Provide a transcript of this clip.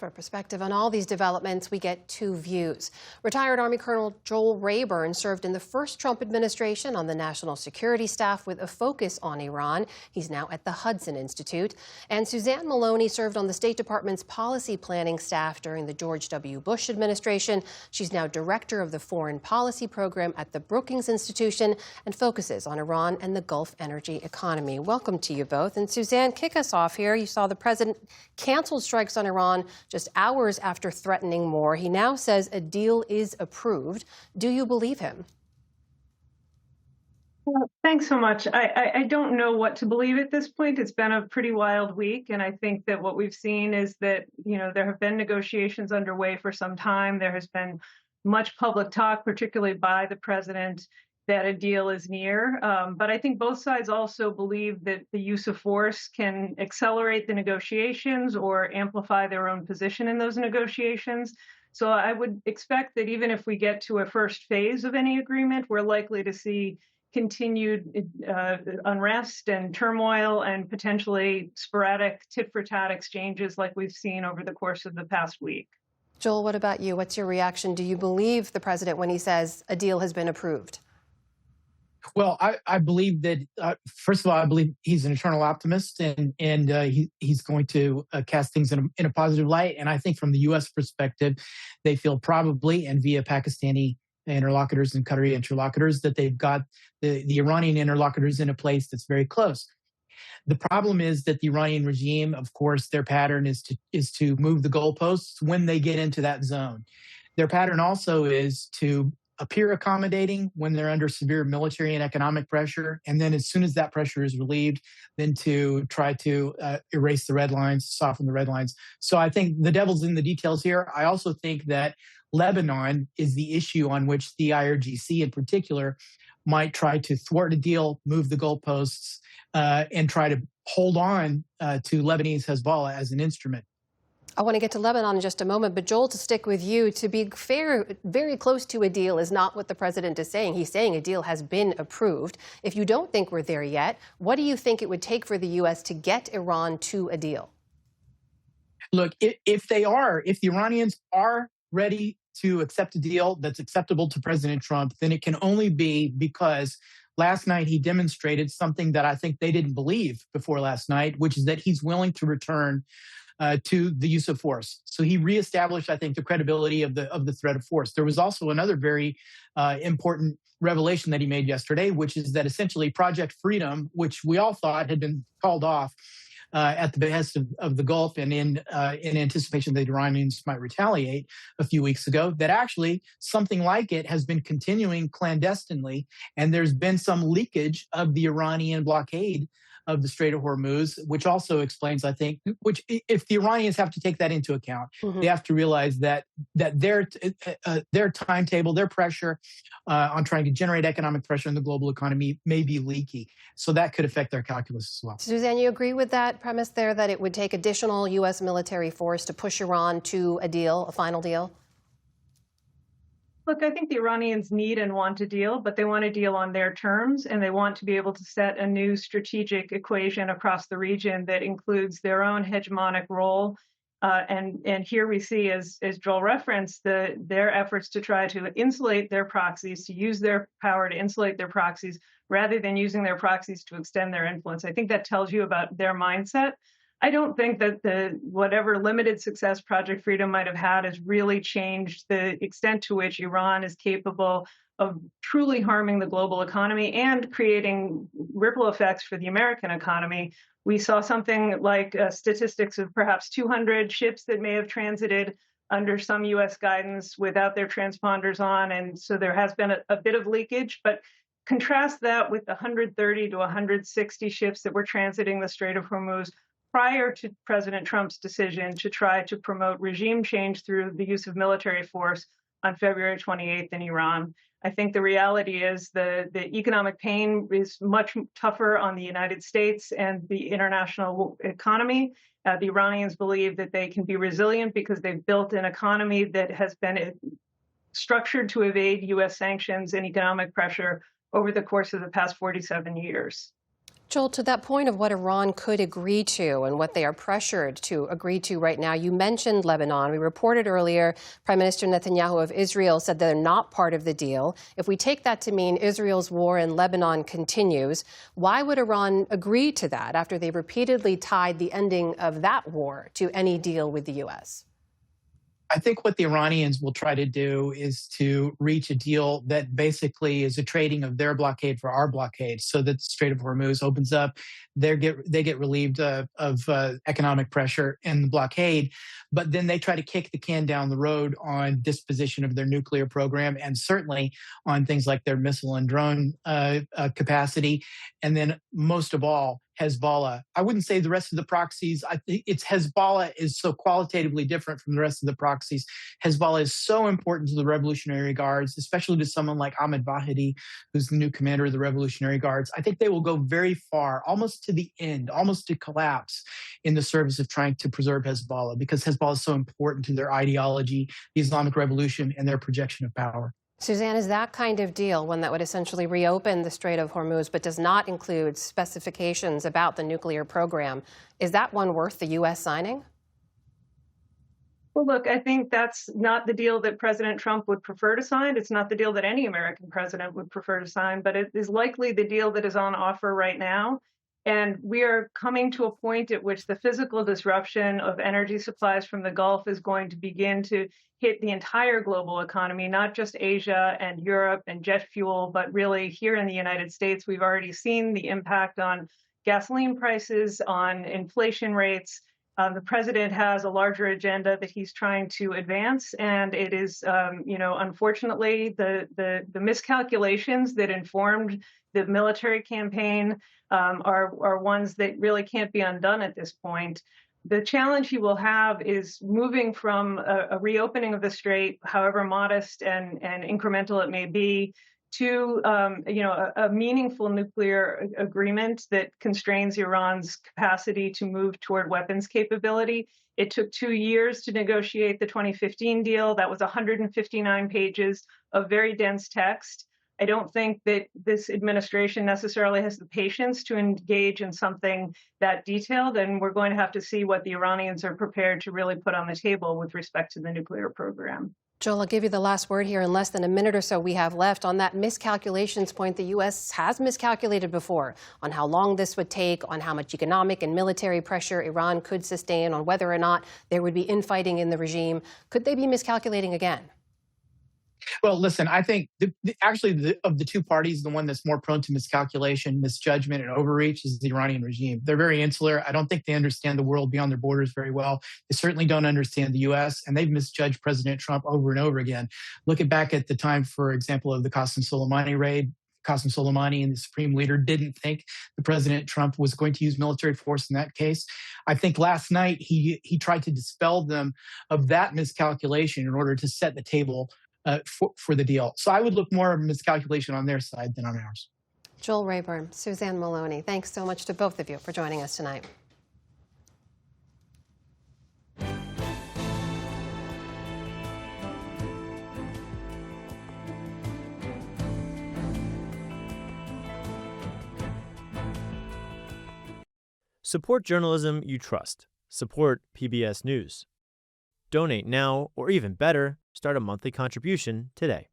For perspective on all these developments, we get two views. Retired Army Colonel Joel Rayburn served in the first Trump administration on the national security staff with a focus on Iran. He's now at the Hudson Institute. And Suzanne Maloney served on the State Department's policy planning staff during the George W. Bush administration. She's now director of the foreign policy program at the Brookings Institution and focuses on Iran and the Gulf energy economy. Welcome to you both. And Suzanne, kick us off here. You saw the president canceled strikes on Iran just hours after threatening more. He now says a deal is approved. Do you believe him? Well, thanks so much. I don't know what to believe at this point. It's been a pretty wild week, and I think that what we've seen is that, there have been negotiations underway for some time. There has been much public talk, particularly by the president, that a deal is near. But I think both sides also believe that the use of force can accelerate the negotiations or amplify their own position in those negotiations. So I would expect that even if we get to a first phase of any agreement, we're likely to see continued unrest and turmoil and potentially sporadic tit-for-tat exchanges like we've seen over the course of the past week. Joel, what about you? What's your reaction? Do you believe the president when he says a deal has been approved? Well, I believe that, first of all, I believe he's an eternal optimist and he's going to cast things in a positive light. And I think from the U.S. perspective, they feel probably, and via Pakistani interlocutors and Qatari interlocutors, that they've got the Iranian interlocutors in a place that's very close. The problem is that the Iranian regime, of course, their pattern is to move the goalposts when they get into that zone. Their pattern also is to appear accommodating when they're under severe military and economic pressure. And then as soon as that pressure is relieved, then to try to erase the red lines, soften the red lines. So I think the devil's in the details here. I also think that Lebanon is the issue on which the IRGC in particular might try to thwart a deal, move the goalposts, and try to hold on to Lebanese Hezbollah as an instrument. I want to get to Lebanon in just a moment, but Joel, to stick with you, to be fair, very close to a deal is not what the president is saying. He's saying a deal has been approved. If you don't think we're there yet, what do you think it would take for the U.S. to get Iran to a deal? Look, if the Iranians are ready to accept a deal that's acceptable to President Trump, then it can only be because last night he demonstrated something that I think they didn't believe before last night, which is that he's willing to return to the use of force. So he reestablished, I think, the credibility of the threat of force. There was also another very important revelation that he made yesterday, which is that essentially Project Freedom, which we all thought had been called off at the behest of the Gulf and in anticipation that the Iranians might retaliate a few weeks ago, that actually something like it has been continuing clandestinely, and there's been some leakage of the Iranian blockade of the Strait of Hormuz, which also explains, I think, which if the Iranians have to take that into account, they have to realize that their timetable, their pressure on trying to generate economic pressure in the global economy may be leaky. So that could affect their calculus as well. Suzanne, you agree with that premise there, that it would take additional U.S. military force to push Iran to a deal, a final deal? Look, I think the Iranians need and want a deal, but they want a deal on their terms, and they want to be able to set a new strategic equation across the region that includes their own hegemonic role. And here we see, as Joel referenced, their efforts to try to insulate their proxies, to use their power to insulate their proxies, rather than using their proxies to extend their influence. I think that tells you about their mindset. I don't think that whatever limited success Project Freedom might have had has really changed the extent to which Iran is capable of truly harming the global economy and creating ripple effects for the American economy. We saw something like statistics of perhaps 200 ships that may have transited under some U.S. guidance without their transponders on. And so there has been a bit of leakage, but contrast that with the 130 to 160 ships that were transiting the Strait of Hormuz prior to President Trump's decision to try to promote regime change through the use of military force on February 28th in Iran. I think the reality is the economic pain is much tougher on the United States and the international economy. The Iranians believe that they can be resilient because they've built an economy that has been structured to evade U.S. sanctions and economic pressure over the course of the past 47 years. Joel, to that point of what Iran could agree to and what they are pressured to agree to right now, you mentioned Lebanon. We reported earlier Prime Minister Netanyahu of Israel said they're not part of the deal. If we take that to mean Israel's war in Lebanon continues, why would Iran agree to that after they repeatedly tied the ending of that war to any deal with the U.S.? I think what the Iranians will try to do is to reach a deal that basically is a trading of their blockade for our blockade, so that the Strait of Hormuz opens up. They get relieved of economic pressure in the blockade, but then they try to kick the can down the road on disposition of their nuclear program and certainly on things like their missile and drone capacity. And then most of all, Hezbollah. I wouldn't say the rest of the proxies. I think it's Hezbollah is so qualitatively different from the rest of the proxies. Hezbollah is so important to the Revolutionary Guards, especially to someone like Ahmed Vahidi, who's the new commander of the Revolutionary Guards. I think they will go very far, almost to the end, almost to collapse in the service of trying to preserve Hezbollah, because Hezbollah is so important to their ideology, the Islamic Revolution, and their projection of power. Suzanne, is that kind of deal, one that would essentially reopen the Strait of Hormuz but does not include specifications about the nuclear program, is that one worth the U.S. signing? Well, look, I think that's not the deal that President Trump would prefer to sign. It's not the deal that any American president would prefer to sign, but it is likely the deal that is on offer right now. And we are coming to a point at which the physical disruption of energy supplies from the Gulf is going to begin to hit the entire global economy, not just Asia and Europe and jet fuel, but really here in the United States. We've already seen the impact on gasoline prices, on inflation rates. The president has a larger agenda that he's trying to advance, and it is, unfortunately, the miscalculations that informed the military campaign are ones that really can't be undone at this point. The challenge he will have is moving from a reopening of the strait, however modest and incremental it may be, to a meaningful nuclear agreement that constrains Iran's capacity to move toward weapons capability. It took 2 years to negotiate the 2015 deal. That was 159 pages of very dense text. I don't think that this administration necessarily has the patience to engage in something that detailed, and we're going to have to see what the Iranians are prepared to really put on the table with respect to the nuclear program. Joel, I'll give you the last word here in less than a minute or so we have left. On that miscalculations point, the U.S. has miscalculated before on how long this would take, on how much economic and military pressure Iran could sustain, on whether or not there would be infighting in the regime. Could they be miscalculating again? Well, listen, I think of the two parties, the one that's more prone to miscalculation, misjudgment, and overreach is the Iranian regime. They're very insular. I don't think they understand the world beyond their borders very well. They certainly don't understand the U.S., and they've misjudged President Trump over and over again. Looking back at the time, for example, of the Qasem Soleimani raid, Qasem Soleimani and the supreme leader didn't think the President Trump was going to use military force in that case. I think last night he tried to dispel them of that miscalculation in order to set the table for the deal. So I would look more of a miscalculation on their side than on ours. Joel Rayburn, Suzanne Maloney, thanks so much to both of you for joining us tonight. Support journalism you trust. Support PBS News. Donate now, or even better, start a monthly contribution today.